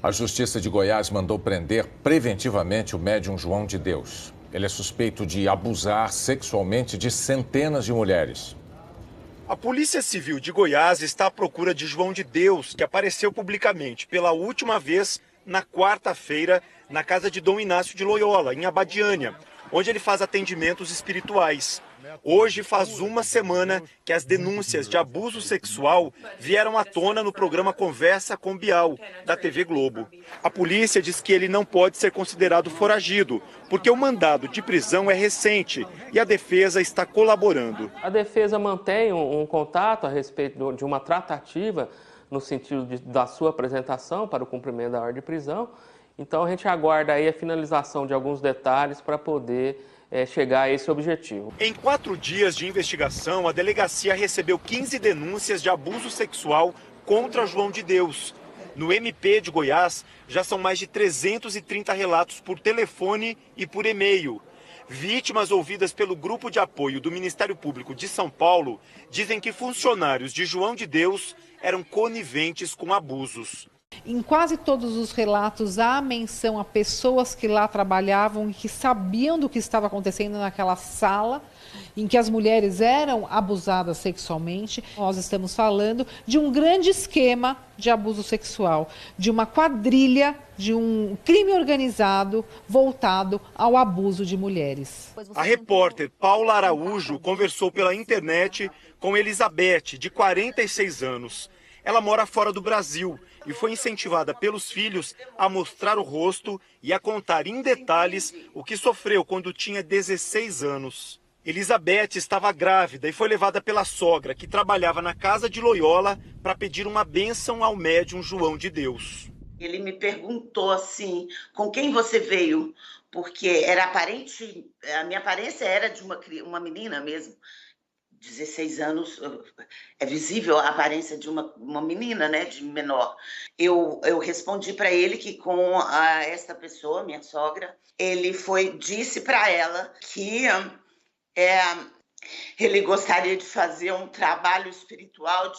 A Justiça de Goiás mandou prender preventivamente o médium João de Deus. Ele é suspeito de abusar sexualmente de centenas de mulheres. A Polícia Civil de Goiás está à procura de João de Deus, que apareceu publicamente pela última vez na quarta-feira na casa de Dom Inácio de Loyola, em Abadiânia, onde ele faz atendimentos espirituais. Hoje faz uma semana que as denúncias de abuso sexual vieram à tona no programa Conversa com Bial, da TV Globo. A polícia diz que ele não pode ser considerado foragido, porque o mandado de prisão é recente e a defesa está colaborando. A defesa mantém um contato a respeito de uma tratativa no sentido da sua apresentação para o cumprimento da ordem de prisão. Então a gente aguarda aí a finalização de alguns detalhes para poder chegar a esse objetivo. Em 4 dias de investigação, a delegacia recebeu 15 denúncias de abuso sexual contra João de Deus. No MP de Goiás, já são mais de 330 relatos por telefone e por e-mail. Vítimas ouvidas pelo Grupo de Apoio do Ministério Público de São Paulo dizem que funcionários de João de Deus eram coniventes com abusos. Em quase todos os relatos há menção a pessoas que lá trabalhavam e que sabiam do que estava acontecendo naquela sala em que as mulheres eram abusadas sexualmente. Nós estamos falando de um grande esquema de abuso sexual, de uma quadrilha, de um crime organizado voltado ao abuso de mulheres. A repórter Paula Araújo conversou pela internet com Elizabeth, de 46 anos. Ela mora fora do Brasil e foi incentivada pelos filhos a mostrar o rosto e a contar em detalhes o que sofreu quando tinha 16 anos. Elizabeth estava grávida e foi levada pela sogra, que trabalhava na casa de Loyola, para pedir uma bênção ao médium João de Deus. Ele me perguntou assim, com quem você veio? Porque era aparente, a minha aparência era de uma menina mesmo. 16 anos, é visível a aparência de uma menina, né, de menor. Eu respondi para ele que com esta pessoa, minha sogra, ele disse para ela que ele gostaria de fazer um trabalho espiritual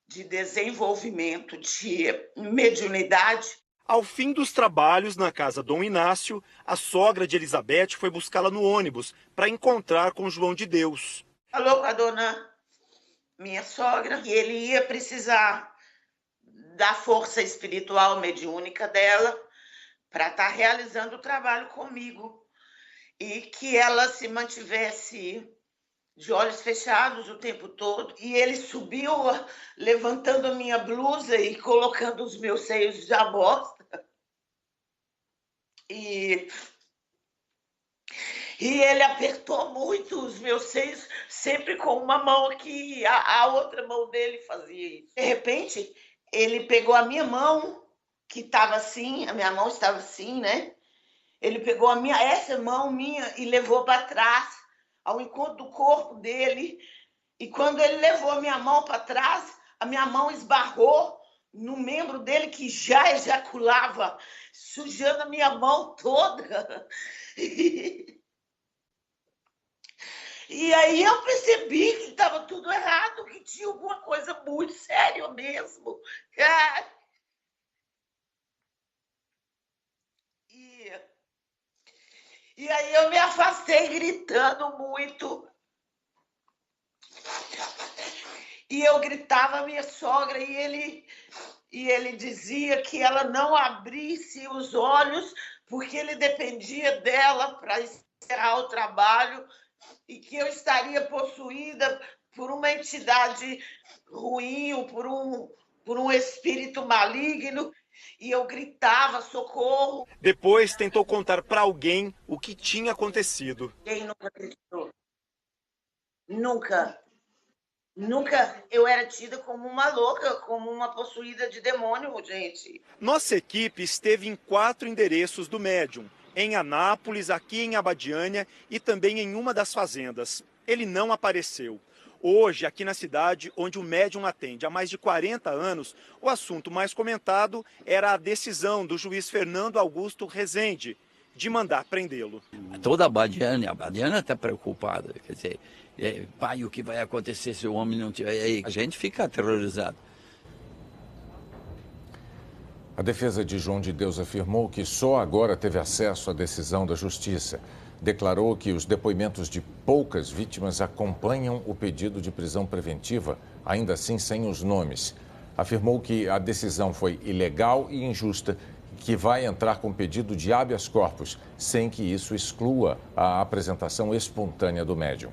de desenvolvimento, de mediunidade. Ao fim dos trabalhos na casa Dom Inácio, a sogra de Elizabeth foi buscá-la no ônibus para encontrar com João de Deus. Falou com a dona, minha sogra, que ele ia precisar da força espiritual mediúnica dela para estar realizando o trabalho comigo e que ela se mantivesse de olhos fechados o tempo todo. E ele subiu levantando a minha blusa e colocando os meus seios de amostra. E ele apertou muito os meus seios, sempre com uma mão aqui, a outra mão dele fazia isso. De repente, ele pegou a minha mão, que estava assim, a minha mão estava assim, né? Ele pegou essa mão minha e levou para trás, ao encontro do corpo dele. E quando ele levou a minha mão para trás, a minha mão esbarrou no membro dele, que já ejaculava, sujando a minha mão toda. E aí eu percebi que estava tudo errado, que tinha alguma coisa muito séria mesmo. E aí eu me afastei gritando muito. E eu gritava a minha sogra e ele dizia que ela não abrisse os olhos porque ele dependia dela para encerrar o trabalho e que eu estaria possuída por uma entidade ruim ou por um espírito maligno. E eu gritava, socorro. Depois tentou contar para alguém o que tinha acontecido. Ninguém nunca acreditou. Nunca. Nunca eu era tida como uma louca, como uma possuída de demônio, gente. Nossa equipe esteve em 4 endereços do médium. Em Anápolis, aqui em Abadiânia e também em uma das fazendas. Ele não apareceu. Hoje, aqui na cidade, onde o médium atende há mais de 40 anos, o assunto mais comentado era a decisão do juiz Fernando Augusto Rezende de mandar prendê-lo. Toda a Abadiânia está preocupada. Quer dizer, pai, o que vai acontecer se o homem não tiver... A gente fica aterrorizado. A defesa de João de Deus afirmou que só agora teve acesso à decisão da Justiça. Declarou que os depoimentos de poucas vítimas acompanham o pedido de prisão preventiva, ainda assim sem os nomes. Afirmou que a decisão foi ilegal e injusta e que vai entrar com pedido de habeas corpus, sem que isso exclua a apresentação espontânea do médium.